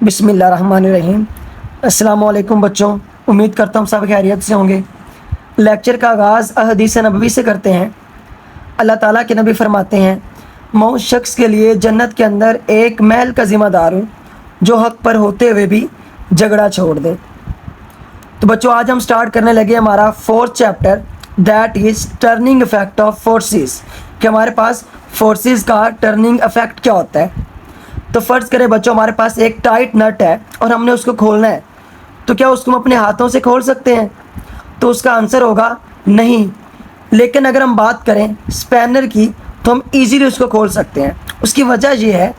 बिस्मिल्लाहिर्रहमानिर्रहीम। अस्सलामु अलैकुम बच्चों, उम्मीद करता हूँ सब खैरियत से होंगे। लेक्चर का आगाज़ हदीस नबवी से करते हैं। अल्लाह ताला के नबी फरमाते हैं, मैं उस शख्स के लिए जन्नत के अंदर एक महल का ज़िम्मेदार हूँ जो हक़ पर होते हुए भी झगड़ा छोड़ दे। तो बच्चों, आज हम स्टार्ट करने लगे हमारा 4th chapter, that is turning effect of forces, कि हमारे पास फोर्सेस का टर्निंग इफ़ेक्ट क्या होता है। तो फ़र्ज़ करें बच्चों, हमारे पास एक टाइट नट है और हमने उसको खोलना है, तो क्या उसको हम अपने हाथों से खोल सकते हैं? तो उसका आंसर होगा नहीं। लेकिन अगर हम बात करें स्पैनर की, तो हम इजीली उसको खोल सकते हैं। उसकी वजह ये है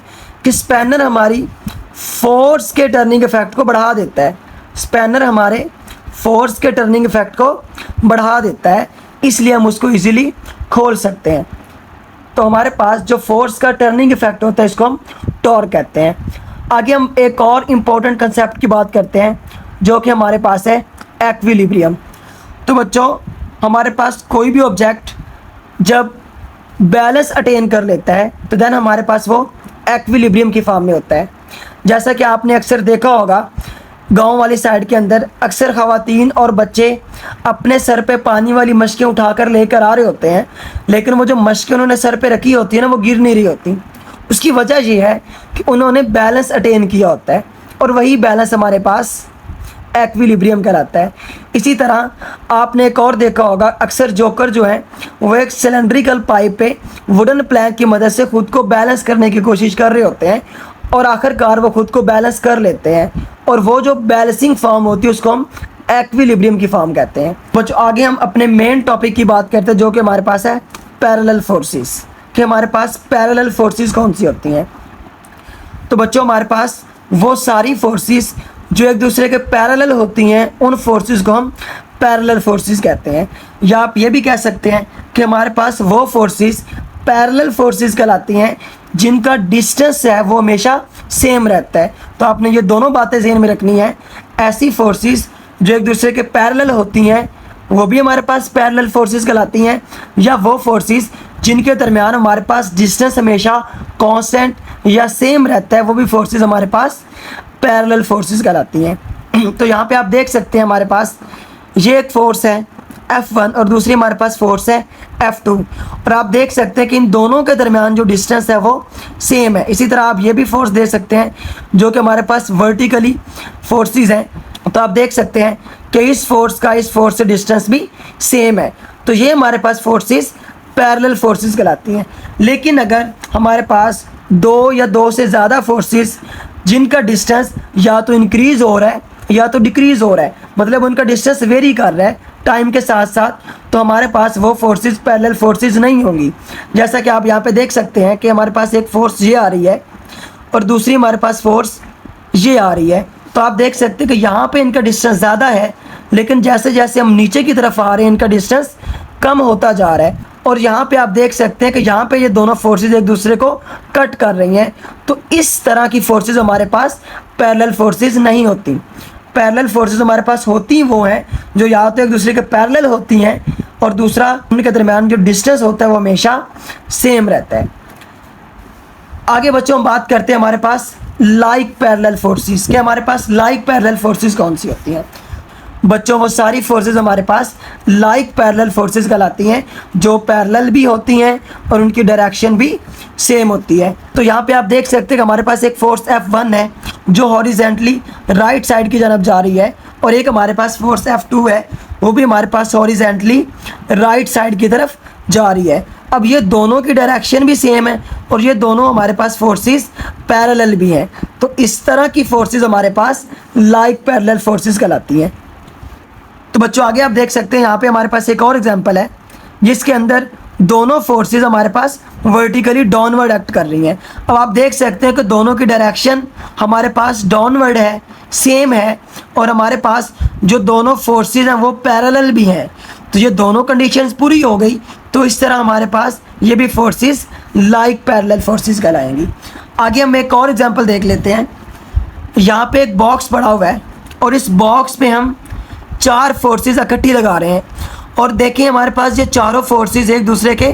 कि स्पैनर हमारी फोर्स के टर्निंग इफ़ेक्ट को बढ़ा देता है। स्पैनर हमारे फोर्स के टर्निंग इफ़ेक्ट को बढ़ा देता है, इसलिए हम उसको इजीली खोल सकते हैं। तो हमारे पास जो फोर्स का टर्निंग इफ़ेक्ट होता है, इसको हम टॉर्क कहते हैं। आगे हम एक और इम्पोर्टेंट कंसेप्ट की बात करते हैं, जो कि हमारे पास है एक्विलिब्रियम। तो बच्चों, हमारे पास कोई भी ऑब्जेक्ट जब बैलेंस अटेन कर लेता है, तो देन हमारे पास वो एक्विलिब्रियम की फॉर्म में होता है। जैसा कि आपने अक्सर देखा होगा, गांव वाली साइड के अंदर अक्सर ख़वातीन और बच्चे अपने सर पे पानी वाली मशकें उठाकर लेकर आ रहे होते हैं, लेकिन वो जो मशकें उन्होंने सर पे रखी होती है ना, वो गिर नहीं रही होती। उसकी वजह ये है कि उन्होंने बैलेंस अटेन किया होता है, और वही बैलेंस हमारे पास एक्विलिब्रियम कहलाता है। इसी तरह आपने एक और देखा होगा, अक्सर जोकर जो है वो एक सिलेंड्रिकल पाइप पे वुडन प्लैंक की मदद से ख़ुद को बैलेंस करने की कोशिश कर रहे होते हैं, और आखिरकार वो ख़ुद को बैलेंस कर लेते हैं, और वो जो बैलेंसिंग फॉर्म होती है उसको हम एक्विलिब्रियम की फॉर्म कहते हैं। बच्चों, आगे हम अपने मेन टॉपिक की बात करते हैं, जो कि हमारे पास है पैरेलल फोर्सेस, कि हमारे पास पैरेलल फोर्सेस कौन सी होती हैं। तो बच्चों, हमारे पास वो सारी फोर्सेस जो एक दूसरे के पैरेलल होती हैं, उन फोर्सेस को हम पैरेलल फोर्सेस कहते हैं। या आप ये भी कह सकते हैं कि हमारे पास वो फोर्सेस पैरेलल फोर्सेस कहलाती हैं जिनका डिस्टेंस है वो हमेशा सेम रहता है। तो आपने ये दोनों बातें ज़हन में रखनी है। ऐसी फोर्सेस जो एक दूसरे के पैरेलल होती हैं, वो भी हमारे पास पैरेलल फोर्सेस कहलाती हैं, या वो फोर्सेस जिनके दरमियान हमारे पास डिस्टेंस हमेशा कांस्टेंट या सेम रहता है, वो भी फोर्सेस हमारे पास पैरेलल फोर्सेस कहलाती हैं। तो यहाँ पे आप देख सकते हैं, हमारे पास ये एक फोर्स है F1 और दूसरी हमारे पास फोर्स है F2, और आप देख सकते हैं कि इन दोनों के दरमियान जो डिस्टेंस है वो सेम है। इसी तरह आप ये भी फोर्स दे सकते हैं जो कि हमारे पास वर्टिकली फोर्सेस हैं, तो आप देख सकते हैं कि इस फोर्स का इस फोर्स से डिस्टेंस भी सेम है। तो ये हमारे पास फोर्सेस पैरेलल फोर्सेस कहलाती हैं। लेकिन अगर हमारे पास दो या दो से ज़्यादा फोर्सेस जिनका डिस्टेंस या तो इंक्रीज़ हो रहा है या तो डिक्रीज़ हो रहा है, मतलब उनका डिस्टेंस वेरी कर रहा है टाइम के साथ साथ, तो हमारे पास वो फोर्सेस पैरेलल फोर्सेस नहीं होंगी। जैसा कि आप यहाँ पे देख सकते हैं कि हमारे पास एक फोर्स ये आ रही है और दूसरी हमारे पास फोर्स ये आ रही है। तो आप देख सकते हैं कि यहाँ पे इनका डिस्टेंस ज़्यादा है, लेकिन जैसे जैसे हम नीचे की तरफ आ रहे हैं इनका डिस्टेंस कम होता जा रहा है। और यहाँ पे आप देख सकते हैं कि यहाँ पे ये दोनों फोर्सेस एक दूसरे को कट कर रही हैं। तो इस तरह की फोर्सेस हमारे पास पैरेलल फोर्सेस नहीं होती। पैरेलल फोर्सेस हमारे पास होती वो हैं जो या तो एक दूसरे के पैरेलल होती हैं, और दूसरा उनके दरमियान जो डिस्टेंस होता है वो हमेशा सेम रहता है। आगे बच्चों हम बात करते हैं हमारे पास लाइक पैरेलल फोर्सेस, कि हमारे पास लाइक पैरेलल फोर्सेस कौन सी होती हैं। बच्चों, वो सारी फोर्सेस हमारे पास लाइक पैरेलल फोर्सेस कहलाती हैं जो पैरेलल भी होती हैं और उनकी डायरेक्शन भी सेम होती है। तो यहाँ पे आप देख सकते हैं कि हमारे पास एक फोर्स F1 है जो हॉरिजेंटली राइट साइड की जानब जा रही है, और एक हमारे पास फोर्स F2 है, वो भी हमारे पास हॉरिजेंटली राइट साइड की तरफ जा रही है। अब ये दोनों की डायरेक्शन भी सेम है और ये दोनों हमारे पास फोर्सेस पैरेलल भी हैं। तो इस तरह की फोर्सेस हमारे पास लाइक पैरेलल फोर्सेस कहलाती हैं। तो बच्चों, आगे आप देख सकते हैं यहाँ पे हमारे पास एक और एग्जांपल है जिसके अंदर दोनों फोर्सेस हमारे पास वर्टिकली डाउनवर्ड एक्ट कर रही हैं। अब आप देख सकते हैं कि दोनों की डायरेक्शन हमारे पास डाउनवर्ड है, सेम है, और हमारे पास जो दोनों फोर्सेस हैं वो पैरेलल भी हैं। तो ये दोनों कंडीशंस पूरी हो गई, तो इस तरह हमारे पास ये भी फोर्सेस लाइक पैरेलल फोर्सेस कहलाएंगी। आगे हम एक और एग्जांपल देख लेते हैं। यहाँ पे एक बॉक्स पड़ा हुआ है और इस बॉक्स पे हम चार फोर्सेस इकट्ठी लगा रहे हैं, और देखिए हमारे पास ये चारों फोर्सेस एक दूसरे के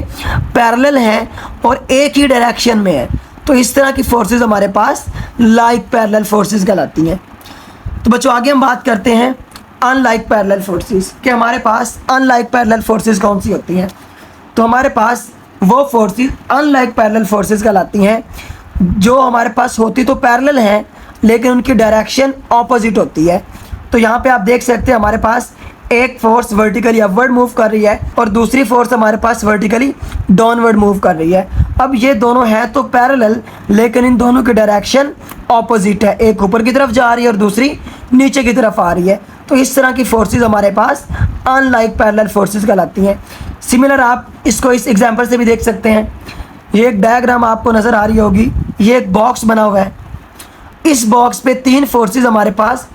पैरेलल हैं और एक ही डायरेक्शन में है। तो इस तरह की फोर्सेस हमारे पास लाइक पैरेलल फोर्सेस कहलाती हैं। तो बच्चों आगे हम बात करते हैं अनलाइक पैरेलल फोर्सेस कि हमारे पास अनलाइक पैरेलल फोर्सेस कौन सी होती हैं। तो हमारे पास वो फोर्सेस अनलाइक पैरेलल फोर्सेस कहलाती हैं जो हमारे पास होती तो पैरेलल हैं लेकिन उनकी डायरेक्शन ऑपोजिट होती है। तो यहाँ पे आप देख सकते हैं हमारे पास एक फोर्स वर्टिकली अपवर्ड मूव कर रही है और दूसरी फोर्स हमारे पास वर्टिकली डाउनवर्ड मूव कर रही है। अब ये दोनों हैं तो पैरेलल लेकिन इन दोनों की डायरेक्शन ऑपोजिट है, एक ऊपर की तरफ जा रही है और दूसरी नीचे की तरफ आ रही है। तो इस तरह की फोर्सेस हमारे पास अनलाइक पैरेलल फोर्सेस कहलाती हैं। सिमिलर आप इसको इस एग्जांपल से भी देख सकते हैं। ये एक डायग्राम आपको नज़र आ रही होगी, ये एक बॉक्स बना हुआ है। इस बॉक्स पे 3 फोर्सेस हमारे पास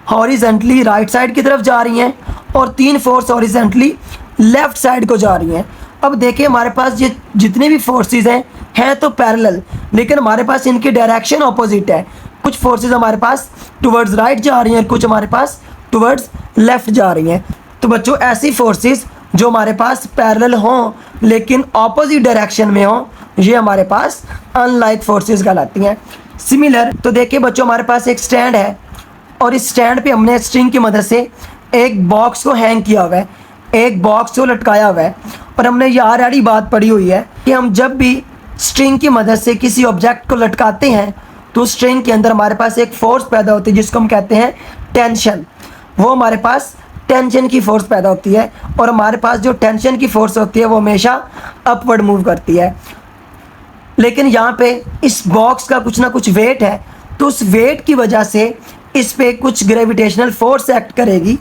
हॉरिजेंटली राइट साइड की तरफ जा रही हैं और 3 फोर्स हॉरिजेंटली लेफ्ट साइड को जा रही हैं। अब देखिए हमारे पास ये जितने भी फोर्सेस हैं तो पैरेलल लेकिन हमारे पास इनकी डायरेक्शन ऑपोजिट है। कुछ फोर्सेस हमारे पास टुवर्ड्स राइट जा रही हैं, कुछ हमारे पास टुवर्ड्स लेफ्ट जा रही हैं। तो बच्चों ऐसी फोर्सेस जो हमारे पास पैरेलल हों लेकिन ऑपोजिट डायरेक्शन में हों, ये हमारे पास अनलाइक फोर्सेस कहलाती हैं। सिमिलर तो देखिए बच्चों हमारे पास एक स्टैंड है और इस स्टैंड पे हमने स्ट्रिंग की मदद से एक बॉक्स को हैंग किया हुआ है, एक बॉक्स को लटकाया हुआ है और हमने ये ऑलरेडी बात पढ़ी हुई है कि हम जब भी स्ट्रिंग की मदद से किसी ऑब्जेक्ट को लटकाते हैं तो स्ट्रिंग के अंदर हमारे पास एक फोर्स पैदा होती है जिसको हम कहते हैं टेंशन। वो हमारे पास टेंशन की फोर्स पैदा होती है और हमारे पास जो टेंशन की फोर्स होती है वो हमेशा अपवर्ड मूव करती है। लेकिन यहाँ पे इस बॉक्स का कुछ ना कुछ वेट है तो उस वेट की वजह से इस पे कुछ ग्रेविटेशनल फोर्स एक्ट करेगी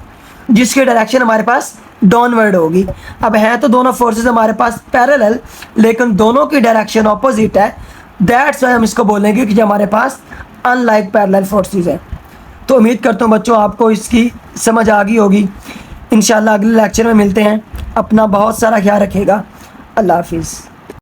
जिसकी डायरेक्शन हमारे पास डाउनवर्ड होगी। अब हैं तो दोनों फोर्सेस हमारे पास पैरेलल लेकिन दोनों की डायरेक्शन ऑपोजिट है। दैट्स वाई हम इसको बोलेंगे कि जो हमारे पास अनलाइक पैरेलल फोर्सेस है। तो उम्मीद करता हूँ बच्चों आपको इसकी समझ आ गई होगी। इंशाल्लाह अगले लेक्चर में मिलते हैं। अपना बहुत सारा ख्याल रखिएगा। अल्लाह हाफिज़।